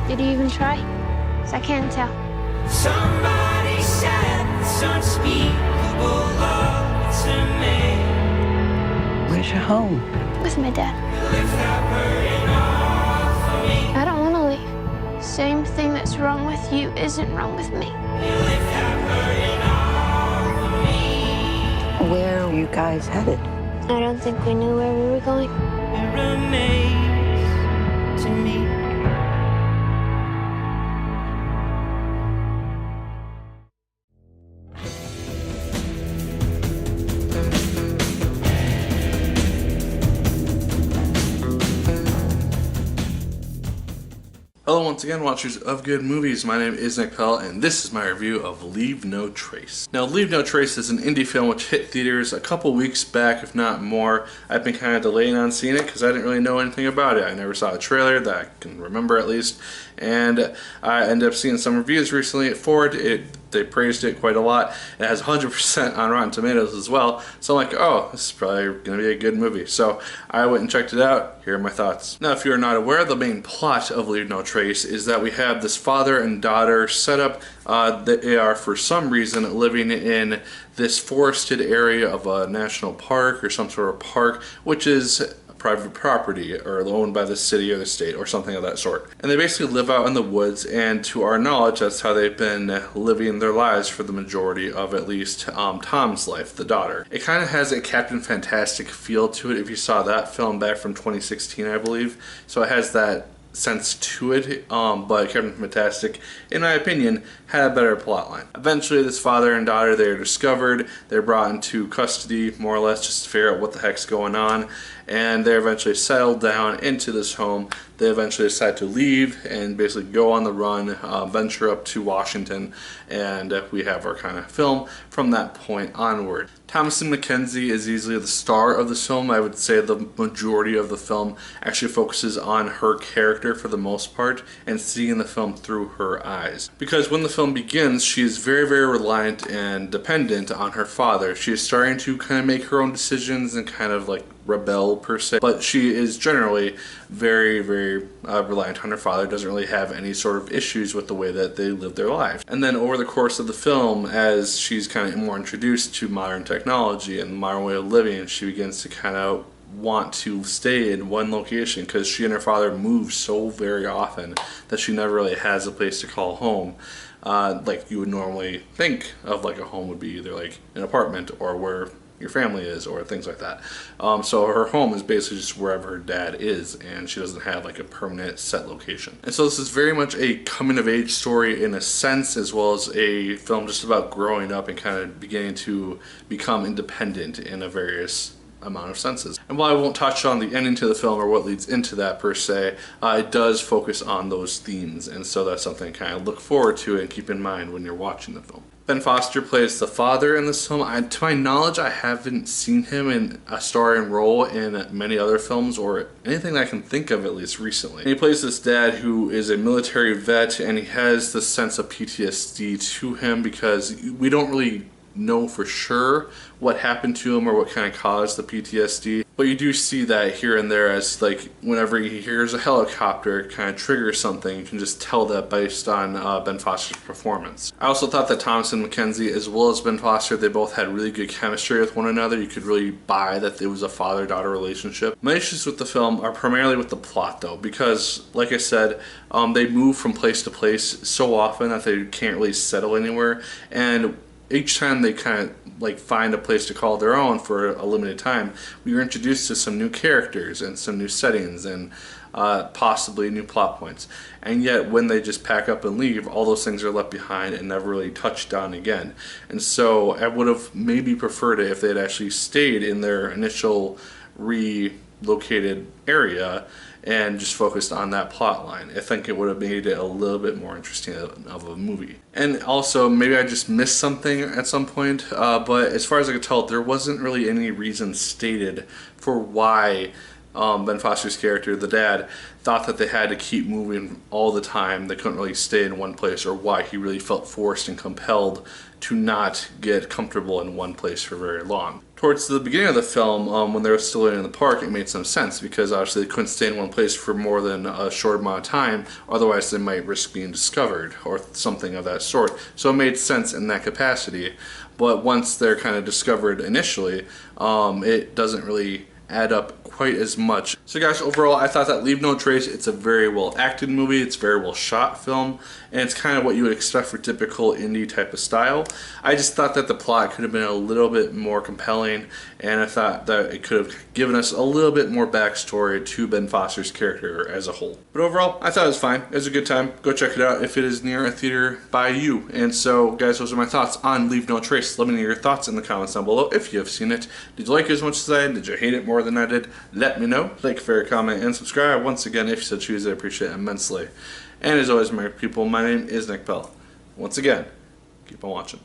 Did you even try? 'Cause I can't tell. Somebody said this unspeakable love to me. Where's your home? With my dad. Lift that burden off of me. I don't want to leave. Same thing that's wrong with you isn't wrong with me. Lift that burden off of me. Where are you guys headed? I don't think we knew where we were going. It remains to me. Hello once again, watchers of good movies. My name is Nick Pell, and this is my review of Leave No Trace. Now, Leave No Trace is an indie film which hit theaters a couple weeks back, if not more. I've been kind of delaying on seeing it because I didn't really know anything about it. I never saw a trailer that I can remember at least, and I ended up seeing some reviews recently for it. They praised it quite a lot. It has 100% on Rotten Tomatoes as well, so I'm like, oh, this is probably going to be a good movie. So I went and checked it out. Here are my thoughts. Now, if you're not aware, the main plot of Leave No Trace is that we have this father and daughter set up. They are, for some reason, living in this forested area of a national park or some sort of park, which is private property or owned by the city or the state or something of that sort. And they basically live out in the woods, and to our knowledge, that's how they've been living their lives for the majority of at least Tom's life, the daughter. It kind of has a Captain Fantastic feel to it if you saw that film back from 2016, I believe. So it has that sense to it, but Captain Fantastic, in my opinion, had a better plotline. Eventually, this father and daughter, they are discovered, they're brought into custody, more or less, just to figure out what the heck's going on, and they're eventually settled down into this home. They eventually decide to leave and basically go on the run, venture up to Washington, and we have our kind of film from that point onward. Thomasin McKenzie is easily the star of this film. I would say the majority of the film actually focuses on her character for the most part and seeing the film through her eyes. Because when the film begins, she is very, very reliant and dependent on her father. She is starting to kind of make her own decisions and kind of like rebel per se, but she is generally very, very reliant on her father, doesn't really have any sort of issues with the way that they live their lives. And then over the course of the film, as she's kind of more introduced to modern technology and modern way of living, she begins to kind of want to stay in one location because she and her father move so very often that she never really has a place to call home. Like you would normally think of, like a home would be either like an apartment or where your family is or things like that. So her home is basically just wherever her dad is, and she doesn't have like a permanent set location. And so this is very much a coming of age story in a sense, as well as a film just about growing up and kind of beginning to become independent in a various amount of senses. And while I won't touch on the ending to the film or what leads into that per se, it does focus on those themes, and so that's something to kind of look forward to and keep in mind when you're watching the film. Ben Foster plays the father in this film. To my knowledge, I haven't seen him in a starring role in many other films or anything that I can think of, at least recently. And he plays this dad who is a military vet, and he has this sense of PTSD to him because we don't really know for sure what happened to him or what kind of caused the PTSD, but you do see that here and there, as like whenever he hears a helicopter, it kind of triggers something. You can just tell that based on Ben Foster's performance. I also thought that Thomasin McKenzie as well as Ben Foster, they both had really good chemistry with one another. You could really buy that it was a father-daughter relationship. My issues with the film are primarily with the plot though, because like I said, they move from place to place so often that they can't really settle anywhere, and each time they kind of like find a place to call their own for a limited time, we were introduced to some new characters and some new settings and possibly new plot points. And yet when they just pack up and leave, all those things are left behind and never really touched on again. And so I would have maybe preferred it if they had actually stayed in their initial relocated area and just focused on that plot line. I think it would have made it a little bit more interesting of a movie. And also, maybe I just missed something at some point, but as far as I could tell, there wasn't really any reason stated for why Ben Foster's character, the dad, thought that they had to keep moving all the time. They couldn't really stay in one place, or why he really felt forced and compelled to not get comfortable in one place for very long. Towards the beginning of the film, when they were still in the park, it made some sense because obviously they couldn't stay in one place for more than a short amount of time, otherwise they might risk being discovered or something of that sort. So it made sense in that capacity. But once they're kind of discovered initially, it doesn't really add up quite as much. So guys, overall I thought that Leave No Trace, it's a very well acted movie, it's a very well shot film, and it's kind of what you would expect for typical indie type of style. I just thought that the plot could have been a little bit more compelling, and I thought that it could have given us a little bit more backstory to Ben Foster's character as a whole. But overall, I thought it was fine. It was a good time. Go check it out if it is near a theater by you. And so guys, those are my thoughts on Leave No Trace. Let me know your thoughts in the comments down below if you have seen it. Did you like it as much as I did? Did you hate it more than I did? Let me know. Like, favorite, comment, and subscribe. Once again, if you so choose, I appreciate it immensely. And as always, my people, my name is Nick Pell. Once again, keep on watching.